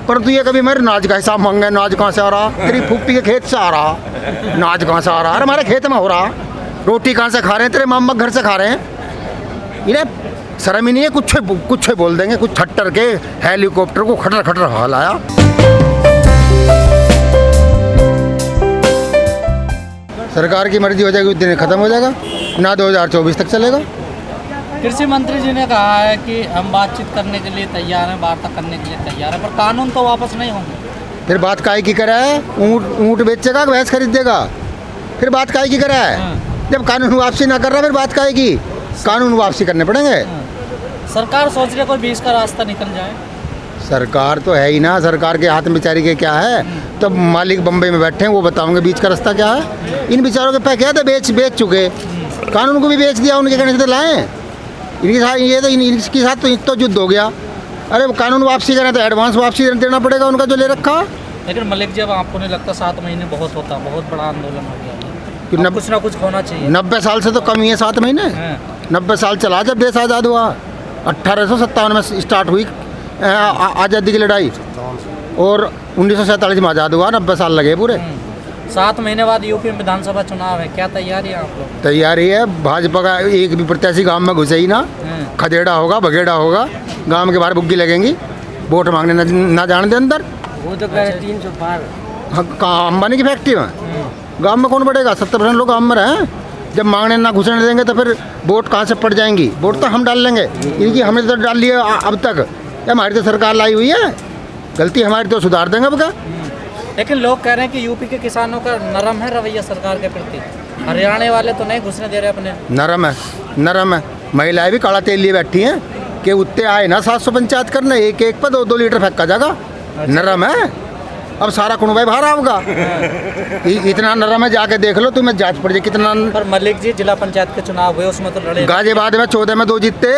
परंतु ये कभी मेरे नाज का हिसाब मांगे, नाज कहाँ से आ रहा, तेरी फूफी के खेत से आ रहा, नाज कहाँ से आ रहा, अरे हमारे खेत में हो रहा, रोटी कहाँ से खा रहे हैं, तेरे मामा घर से खा रहे हैं। इन्हें शर्म ही नहीं है, कुछ बोल देंगे, कुछ ठट्टर के हेलीकॉप्टर को खटर खटर हाल आया। सरकार की मर्जी हो जाएगी उस दिन खत्म हो जाएगा ना, 2024 तक चलेगा। कृषि मंत्री जी ने कहा है कि हम बातचीत करने के लिए तैयार हैं, वार्ता करने के लिए तैयार हैं, पर कानून तो वापस नहीं होंगे। फिर बात काहे की करा है, ऊँट बेचेगा भैंस खरीदेगा, फिर बात काहे की करा है। जब कानून वापसी ना कर रहा फिर बात काहे की, कानून वापसी करने पड़ेंगे। सरकार सोच रही है कोई बीच का रास्ता निकल जाए। सरकार तो है ही ना, सरकार के हाथ में बेचारी के क्या है, तो मालिक बम्बई में बैठे हैं, वो बताओगे बीच का रास्ता क्या है। इन बेचारों के पैसे तो बेच चुके, कानून को भी बेच दिया, उनके कहने से तो लाएँ। इनके साथ ये तो इनके साथ तो युद्ध हो गया। अरे कानून वापसी करें तो एडवांस वापसी देना पड़ेगा उनका जो ले रखा। लेकिन मलिक जी, अब आपको नहीं लगता 7 महीने बहुत होता, बहुत बड़ा आंदोलन हो गया, कुछ ना कुछ होना चाहिए। 90 साल से तो कम ही है 7 महीने। 90 साल चला जब देश आज़ाद हुआ, 1857 में स्टार्ट हुई आज़ादी की लड़ाई और 1947 में आज़ाद हुआ, 90 साल लगे पूरे। 7 महीने बाद यूपी में विधानसभा चुनाव है, क्या तैयारी है आप लोग? तैयारी है, भाजपा का एक भी प्रत्याशी गांव में घुसे ही ना, खदेड़ा होगा बगेड़ा होगा, गांव के बाहर बुग्गी लगेंगी, वोट मांगने ना जाने दे अंदर। वो तो कह 300 पार। हाँ, कहाँ अंबानी की फैक्ट्री में गांव में कौन बढ़ेगा, 70% लोग गांव में रहे। जब मांगने ना घुसने देंगे तो फिर वोट कहाँ से पड़ जाएंगी, वोट तो हम डाल लेंगे, इनकी हमने तो डाल लिया अब तक, हमारी तो सरकार लाई हुई है, गलती हमारी तो सुधार देंगे अब क्या। लेकिन लोग कह रहे हैं कि यूपी के किसानों का नरम है रवैया सरकार के प्रति, हरियाणा वाले तो नहीं घुसने दे रहे अपने। नरम है, महिलाएं भी काला तेल लिए बैठी हैं कि उत्ते आए ना 700 पंचायत करने, एक पर 2-2 लीटर फेंका जाएगा। नरम है, अब सारा कुनबाई बाहर आओगा। इतना नरम है, जाके देख लो तुम्हें जांच पड़ जाए कितना। पर मलिक जी, जिला पंचायत के चुनाव हुए उसमें तो लड़े, गाजियाबाद में 14 में 2 जीतते,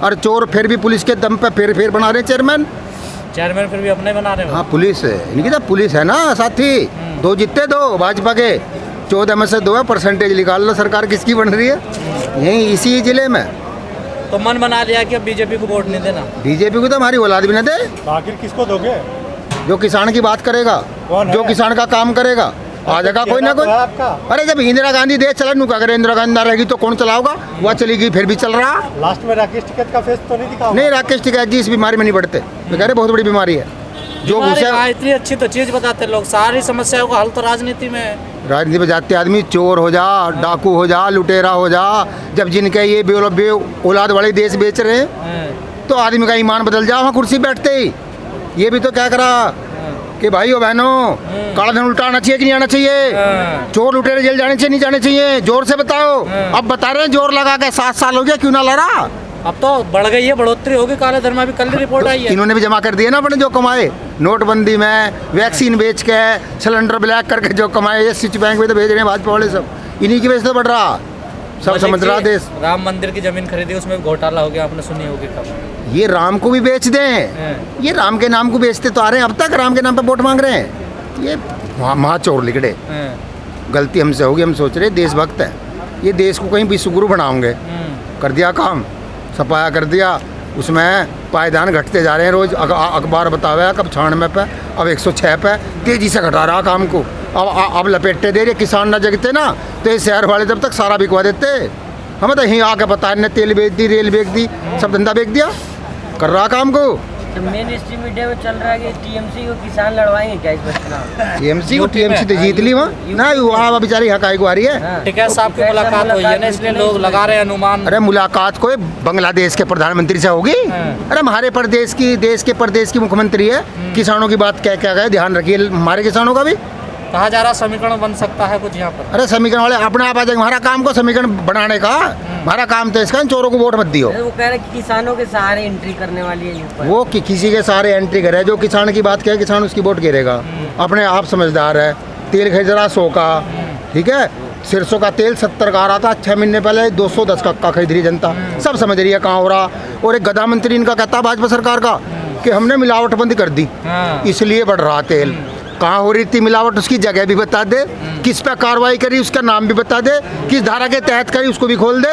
और चोर फिर भी पुलिस के दम पे फिर बना रहे चेयरमैन फिर भी अपने बना रहे हो। हाँ, पुलिस है इनकी, तो पुलिस है ना साथी। 2 जीतते 2 भाजपा के, 14 में से 2 है, परसेंटेज निकाल लो सरकार किसकी बन रही है यहीं इसी जिले में। तो मन बना लिया कि अब बीजेपी को वोट नहीं देना। बीजेपी को तो हमारी औलाद भी न दे, आखिर किसको दोगे? जो किसान की बात करेगा, जो किसान का काम करेगा, आ जाएगा कोई ना कोई। अरे जब इंदिरा गांधी देश चला नुका करे, इंदिरा गांधी ना रहेगी तो कौन चलाओगा, वह चलेगी फिर भी चल रहा। लास्ट में राकेश टिकैत का फेस तो नहीं दिखा? नहीं, राकेश टिकैत जी इस बीमारी में नहीं बढ़ते, कह रहे बहुत बड़ी बीमारी है। जो इतनी अच्छी तो चीज बताते लोग, सारी समस्याओं का हल तो राजनीति में है। राजनीति में जाते आदमी चोर हो जा, डाकू हो जा, लुटेरा हो जा, जब जिनके ये बे औलाद वाले देश बेच रहे हैं तो आदमी का ईमान बदल जा वहाँ कुर्सी बैठते ही। ये भी तो क्या करा कि भाइयों बहनों, काला धन उल्टा आना चाहिए कि नहीं आना चाहिए, चोर लुटेरे जेल जाने चाहिए नहीं जाने चाहिए, जोर से बताओ। अब बता रहे हैं जोर लगा के 7 साल हो गया, क्यों ना लड़ा। अब तो बढ़ गई है, बढ़ोतरी होगी काले धन में, भी कल रिपोर्ट आई है। इन्होंने भी जमा कर दिए ना अपने जो कमाए, नोटबंदी में, वैक्सीन बेच के, सिलेंडर ब्लैक करके जो कमाए, ये स्विच बैंक में तो भेज रहे हैं भाजपा वाले, सब इन्हीं की वजह से बढ़ रहा, सब समझ रहा देश। राम मंदिर की जमीन खरीदी, उसमें घोटाला हो गया, आपने सुनी होगी खबर। ये राम को भी बेच दें, ये राम के नाम को बेचते तो आ रहे हैं, अब तक राम के नाम पे वोट मांग रहे हैं। ये महाचोर लिखड़े, गलती हमसे होगी, हम सोच रहे देशभक्त है, ये देश को कहीं विश्वगुरु बनाओगे, कर दिया काम, सफाया कर दिया, उसमें पायदान घटते जा रहे हैं रोज, अखबार बतावे कब 96 पे, अब 106 पे, तेजी से घटा रहा काम को। अब लपेटे दे रहे, किसान ना जगते ना तो ये शहर वाले जब तक सारा बिकवा देते, हमें तो यहीं आके पता है, तेल बेच दी, रेल बेच दी, सब धंधा बेच दिया, कर रहा काम को। तो मेन स्ट्रीम मीडिया में चल रहा है कि टीएमसी को किसान लड़वाएंगे क्या इस बार चुनाव? टीएमसी तो जीत ली वहाँ ना, वहाँ बेचारी हकाई को आ रही है। टिकैत साहब की मुलाकात हुई है ना, इसलिए लोग लगा रहे हैं अनुमान। अरे मुलाकात कोई बांग्लादेश के प्रधानमंत्री से होगी? अरे हमारे देश के मुख्यमंत्री है, किसानों की बात क्या गए, ध्यान रखिए हमारे किसानों का भी। कहा जा रहा समीकरण बन सकता है कुछ यहाँ पर। अरे समीकरण वाले अपने आप आ जाएंगे, हमारा काम को समीकरण बनाने का, हमारा काम तो इसका चोरों को वोट मत दियो। वो कह रहे कि किसानों के सहारे एंट्री करने वाली है, वो किसी के सहारे एंट्री करे, जो किसान की बात कहे किसान उसकी वोट गिरेगा। अपने आप समझदार है, तेल खरीद रहा 100 का, ठीक है, सरसों का तेल 70 का आ रहा था 6 महीने पहले, 210 का खरीद रही जनता, सब समझ रही है कहाँ हो रहा। और एक गधा मंत्री इनका कहता भाजपा सरकार का कि हमने मिलावटबंदी कर दी, इसलिए बढ़ रहा तेल। कहाँ हो रही थी मिलावट, उसकी जगह भी बता दे, किस पे कार्रवाई करी उसका नाम भी बता दे, किस धारा के तहत करी उसको भी खोल दे।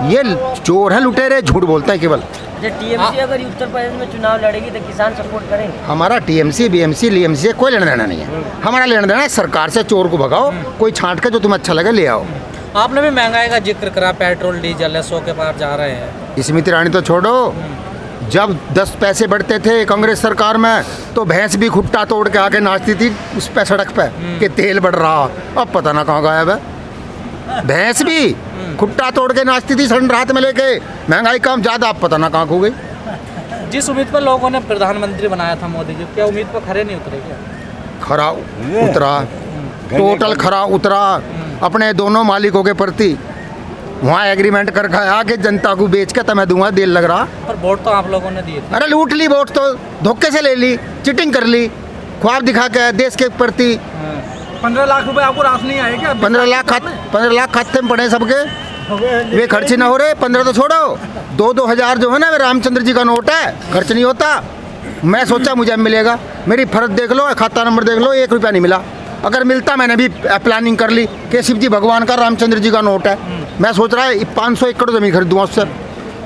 ये चोर है, लुटेरे, झूठ बोलते हैं केवल। अच्छा, टीएमसी अगर उत्तर प्रदेश में चुनाव लड़ेगी तो किसान सपोर्ट करेंगे? हमारा टीएमसी बीएमसी लीएमसी से कोई लेना देना नहीं है। हमारा लेना देना है सरकार से, चोर को भगाओ, कोई छांट के जो तुम्हें अच्छा लगे ले आओ। आपने भी महंगाई का जिक्र करा, पेट्रोल डीजल है 100 के पार जा रहे हैं। स्मृति ईरानी तो छोड़ो, जब 10 पैसे बढ़ते थे कांग्रेस सरकार में तो भैंस भी खुट्टा तोड़ के आके नाचती थी उस पे सड़क पे कि तेल बढ़ रहा। अब पता ना कहाँ गायब है। भैंस भी खुट्टा तोड़ के नाचती थी सन रात में लेके, महंगाई कम ज़्यादा, अब पता ना कहाँ खो गई। जिस उम्मीद पर लोगों ने प्रधानमंत्री बनाया था मोदी जी, क्या उम्मीद पर खरे नहीं उतरे क्या? खरा उतरा, टोटल खरा उतरा अपने दोनों मालिकों के प्रति। वहाँ एग्रीमेंट कर खाया कि जनता को बेच के तुम्हें दूंगा, देर लग रहा। पर वोट तो आप लोगों ने दिए थे। अरे लूट ली वोट तो, धोखे से ले ली, चीटिंग कर ली, ख्वाब दिखा के देश के प्रति। 15 लाख रुपए आपको रास नहीं आए क्या? 15 लाख खाते में पड़े सबके, वे खर्च ना हो रहे। 15 तो छोड़ो, 2-2 हज़ार जो है ना, वे रामचंद्र जी का नोट है, खर्च नहीं होता। मैं सोचा मुझे मिलेगा, मेरी फर्ज देख लो, खाता नंबर देख लो, 1 रुपया नहीं मिला। अगर मिलता मैंने भी प्लानिंग कर ली कि शिव जी भगवान का रामचंद्र जी का नोट है। मैं सोच रहा है 500 एकड़ ज़मीन खरीदूँगा उससे,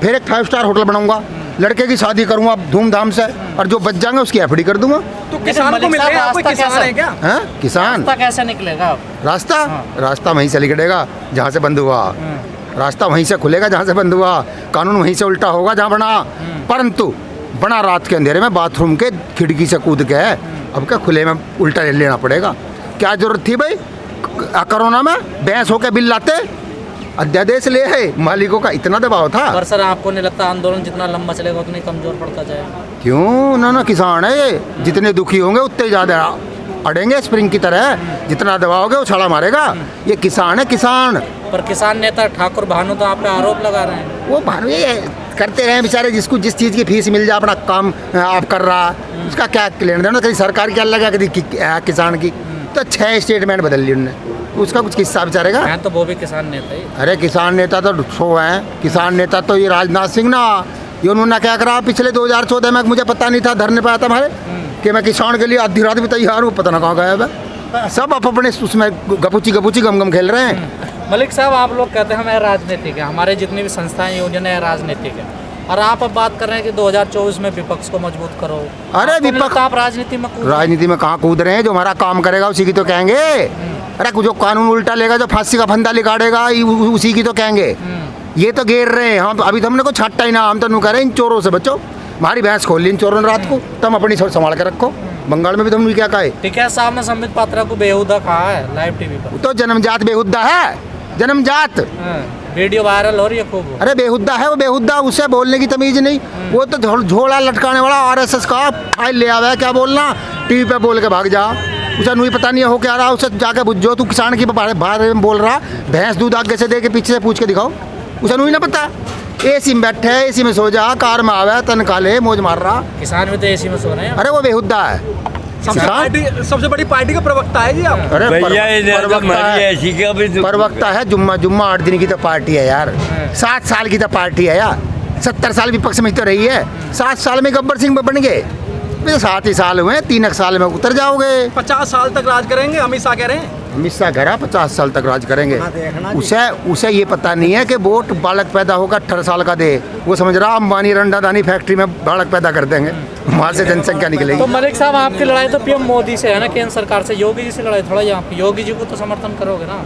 फिर एक 5 स्टार होटल बनाऊंगा, लड़के की शादी करूँगा धूमधाम से, और जो बच जाएंगे उसकी एफडी कर दूंगा। तो किसान को मिल रहे हैं, आप कोई किसान है क्या? हैं किसान? रास्ता कैसे निकलेगा? रास्ता वहीं से निकलेगा जहाँ से बंद हुआ, रास्ता वहीं से खुलेगा जहाँ से बंद हुआ, कानून वहीं से उल्टा होगा जहाँ बना। परंतु बना रात के अंधेरे में बाथरूम के खिड़की से कूद के, अब क्या खुले में उल्टा ले लेना पड़ेगा? क्या जरूरत थी भाई कोरोना में भैंस होकर बिल लाते? अध्यादेश ले है, मालिकों का इतना दबाव था। पर सर आपको नहीं लगता आंदोलन जितना लंबा चलेगा उतनी कमजोर पड़ता जाएगा? क्यों ना, किसान है ये, जितने दुखी होंगे उतने ज़्यादा अड़ेंगे स्प्रिंग की तरह, जितना दबाओगे वो छाला मारेगा। ये किसान है, किसान। पर किसान नेता ठाकुर भानु तो आप पे आरोप लगा रहे हैं। वो भानु ये करते रहे बेचारे, जिसको जिस चीज़ की फीस मिल जाए अपना काम आप कर रहा, उसका क्या लेना देना। कहीं सरकार क्या लगा, कभी किसान की। तो 6 स्टेटमेंट बदल ली उनने, उसका कुछ किस्सा बेचारेगा। मैं तो वो भी किसान नेता ही। अरे किसान नेता तो 100 हैं। किसान नेता तो ये राजनाथ सिंह ना, ये उन्होंने क्या करा पिछले 2014 में, मुझे पता नहीं था, धरने पे आया था हमारे कि मैं किसान के लिए आधी रात भी तैयार हूँ, पता ना कहाँ गायब है। सब अपने उसमें गपुची गम गम खेल रहे हैं। मलिक साहब, आप लोग कहते हैं हमें राजनीतिक है, हमारे जितनी भी संस्थाएं योजनाएं राजनीतिक है, और आप अब बात कर रहे हैं कि 2024 में विपक्ष को मजबूत करो। अरे विपक्ष, आप राजनीति में कहाँ कूद रहे हैं? जो हमारा काम करेगा उसी की तो कहेंगे। अरे जो कानून उल्टा लेगा, जो फांसी का फंदा लिगाड़ेगा, उसी की तो कहेंगे। ये तो घेर रहे हैं हम, अभी तो हमने को छाटा ही ना, हम तो नु कह रहे हैं इन चोरों से बचो। हमारी भैंस खोल ली इन चोरों ने रात को, तुम अपनी संभाल के रखो। बंगाल में भी तुमने क्या कहा? टिकैत साहब ने संबित पात्रा को बेहुदा कहा है लाइव टीवी पर। तो जन्मजात बेहुदा है, जन्मजात। वीडियो वायरल हो रही है खूब। अरे बेहुदा है वो, बेहुदा, उसे बोलने की तमीज नहीं। वो तो झोला लटकाने वाला आरएसएस का फाइल ले आवा है, क्या बोलना, टीवी पे बोल के भाग जा। उसे नहीं पता नहीं हो क्या रहा, उसे जाके बुझो। तू किसान के बारे में बोल रहा, भैंस दूध आगे से दे के पीछे से पूछ के दिखाओ, उसे नहीं ना पता। एसी में बैठे, एसी में सो जा, कार में आवे, तनखा ले, मौज मार रहा। किसान भी तो एसी में सो रहे हैं। अरे वो बेहुदा है। सबसे बड़ी पार्टी का प्रवक्ता है जी आप। अरे प्रवक्ता है, जुम्मा 8 दिन की तो पार्टी है यार, 7 साल की तो पार्टी है यार। 70 साल विपक्ष में तो रही है, 7 साल में गब्बर सिंह बन गए, 7 ही साल हुए, 3 साल में उतर जाओगे। 50 साल तक राज करेंगे, अमित शाह कह रहे हैं। अमित शाह कह रहा 50 साल तक राज करेंगे। उसे ये पता नहीं है कि वोट बालक पैदा होगा 18 साल का दे। वो समझ रहा अंबानी रंडा दानी फैक्ट्री में बालक पैदा कर देंगे, वहाँ से जनसंख्या निकलेगी। तो मलिक साहब, आपकी लड़ाई तो पीएम मोदी से है ना, केंद्र सरकार से। योगी जी से लड़ाई थोड़ा, यहाँ पे योगी जी को तो समर्थन करोगे ना?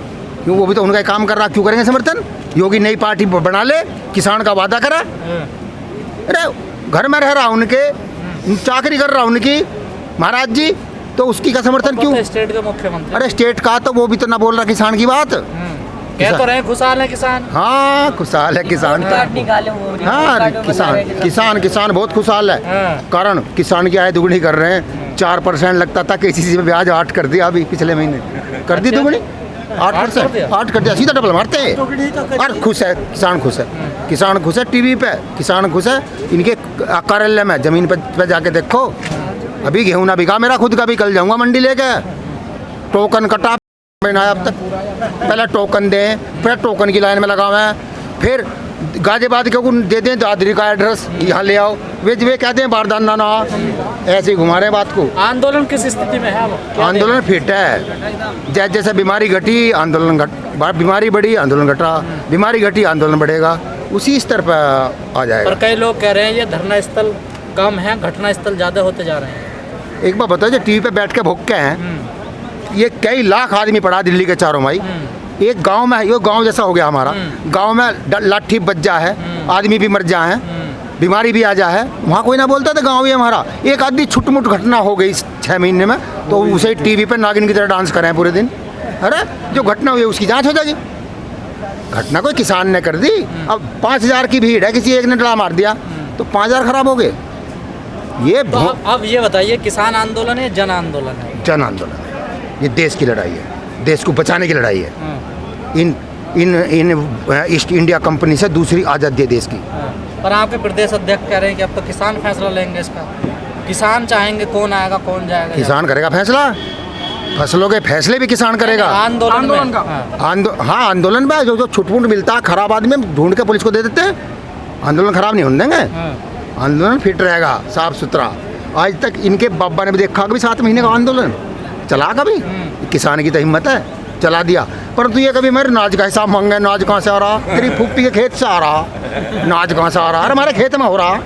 क्यों, वो भी तो उनका काम कर रहा, क्यों करेंगे समर्थन? योगी नई पार्टी बना ले, किसान का वादा करा। अरे घर में रह रहा उनके, चाकरी कर रहा उनकी महाराज जी, तो उसकी का समर्थन क्यों? स्टेट के मुख्यमंत्री। अरे स्टेट का तो वो भी तो ना बोल रहा किसान की बात। कह तो रहे खुशहाल है किसान। हाँ खुशहाल है किसान। हाँ किसान बहुत खुशहाल है। कारण किसान की आय दुगनी कर रहे हैं। 4% लगता था केसीसी में ब्याज 8 कर दिया, अभी पिछले महीने कर दी दुगनी, 8%, 8 कर दिया, सीधा डबल मारते हैं। और खुश है किसान, खुश है किसान, खुश है। टीवी पे किसान खुश है। इनके कार्यालय में जमीन पे जाके देखो, अभी गेहूँ ना बिका मेरा खुद का भी, कल जाऊँगा मंडी लेके। टोकन कटा बनाया अब तक, पहले टोकन दें, फिर टोकन की लाइन में लगा हुआ है, फिर गाजियाबाद को दे दें दादरी का एड्रेस, यहाँ ले आओ, वे कहते हैं बारदाना ना, ऐसे ही घुमा रहे बात को। आंदोलन किस स्थिति में है? आंदोलन फिट है। जैसे बीमारी घटी आंदोलन बीमारी बढ़ी आंदोलन घटा, बीमारी घटी आंदोलन बढ़ेगा। उसी स्तर पर आ पर जाएगा। कई लोग कह रहे हैं ये धरना स्थल कम है, घटना स्थल ज़्यादा होते जा रहे हैं। एक बार बताओ, जो टीवी पे बैठ के भुक्के हैं, ये कई लाख आदमी पड़ा दिल्ली के चारों माई। एक गांव में, ये गांव जैसा हो गया हमारा, गांव में लाठी बज जा है, आदमी भी मर जा है, बीमारी भी आ जा है, वहाँ कोई ना बोलता था गांव ही हमारा। एक आदमी छुटमुट घटना हो गई 6 महीने में, तो उसे टीवी पे नागिन की तरह डांस करें पूरे दिन। अरे जो घटना हुई उसकी जांच हो जाएगी। घटना कोई किसान ने कर दी, अब 5000 की भीड़ है, किसी एक ने डला मार दिया तो 5000 खराब हो गए। ये तो अब ये बताइए, किसान आंदोलन है, जन आंदोलन है? जन आंदोलन है, ये देश की लड़ाई है, देश को बचाने की लड़ाई है। इन ईस्ट इंडिया कंपनी से दूसरी आज़ादी है देश की। पर आपके प्रदेश अध्यक्ष कह रहे हैं कि अब तो किसान फैसला लेंगे इसका, किसान चाहेंगे, कौन आएगा कौन जाएगा। किसान करेगा फैसला, फसलों के फैसले भी किसान करेगा। आंदोलन का। हाँ, आंदोलन में जो छुटपुट मिलता है खराब आदमी ढूंढ के पुलिस को दे देते हैं, आंदोलन खराब नहीं होने देंगे। आंदोलन फिट रहेगा, साफ सुथरा। आज तक इनके बाबा ने भी देखा कभी 7 महीने का आंदोलन चला कभी? किसान की तो हिम्मत है, चला दिया। परंतु ये कभी मेरे नाज का हिसाब मांगे, नाज कहाँ से आ रहा, तेरी फूफी के खेत से आ रहा, नाज कहाँ से आ रहा, अरे हमारे खेत में हो रहा,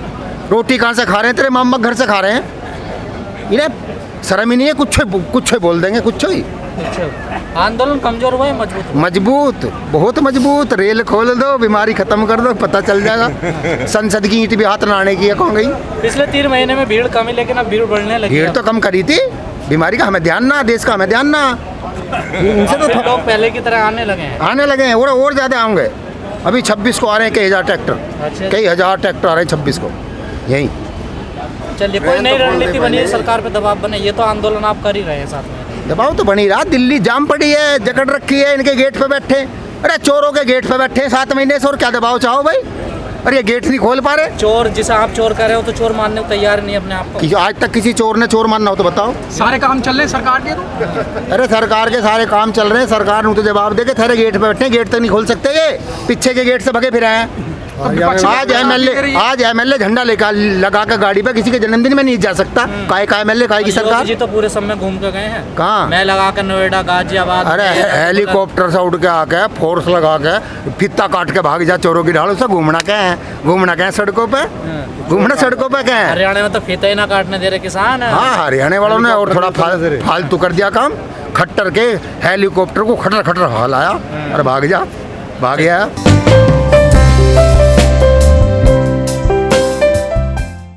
रोटी कहाँ से खा रहे हैं, तेरे मामा घर से खा रहे हैं। इन्हें शर्म ही नहीं है, कुछ बोल देंगे, कुछ ही। आंदोलन कमजोर हुआ है मजबूत? मजबूत, बहुत मजबूत। रेल खोल दो, बीमारी खत्म कर दो, पता चल जाएगा। संसद की ईंट भी हाथ न आने की है, कौन गई? पिछले 3 महीने में भीड़ कमी, लेकिन अब भीड़ बढ़ने लगी। भीड़ तो कम करी थी, बीमारी का हमें ध्यान ना, देश का हमें ध्यान ना। इनसे तो लोग पहले की तरह आने लगे हैं। आने लगे हैं, और ज़्यादा आएंगे। अभी 26 को आ रहे हैं कई हज़ार ट्रैक्टर, अच्छा। कई हज़ार ट्रैक्टर आ रहे हैं 26 को यहीं। चलिए, कोई नई रणनीति बनी है, सरकार पे दबाव बने, ये तो आंदोलन आप कर ही रहे हैं साथ में। दबाव तो बनी रहा, दिल्ली जाम पड़ी है, जकड़ रखी है, इनके गेट पे बैठे। अरे चोरों के गेट पे बैठे 7 महीने से, और क्या दबाव चाहो भाई? अरे ये गेट नहीं खोल पा रहे। चोर, जिसे आप चोर कर रहे हो, तो चोर मानने को तैयार नहीं अपने आप को। कि आज तक किसी चोर ने चोर मानना हो तो बताओ। सारे काम चल रहे हैं सरकार के तो। अरे सरकार के सारे काम चल रहे हैं, सरकार ने तो जवाब दे के थारे गेट पे बैठे, गेट तक नहीं खोल सकते, ये पीछे के गेट से भगे फिर आए हैं। आज एमएलए झंडा लेकर लगा कर गाड़ी पे किसी के जन्मदिन में नहीं जा सकता। काय का एमएलए, काय की सरकार? जी तो पूरे समय घूम के गए हैं। कहाँ? मैं लगा कर नोएडा, गाजियाबाद। अरे हेलीकॉप्टर से उड़ के आके फोर्स लगा के फित्ता काट के भाग जा चोरों की ढाल से। घूमना क्या है सड़कों पे? घूमना सड़कों पे क्या है? हरियाणा में तो फीता ही ना काटने दे रहे किसान। हाँ, हरियाणा वालों ने और थोड़ा फालतू कर दिया काम। खट्टर के हेलीकॉप्टर को खटर खटर हलाया और भाग गया।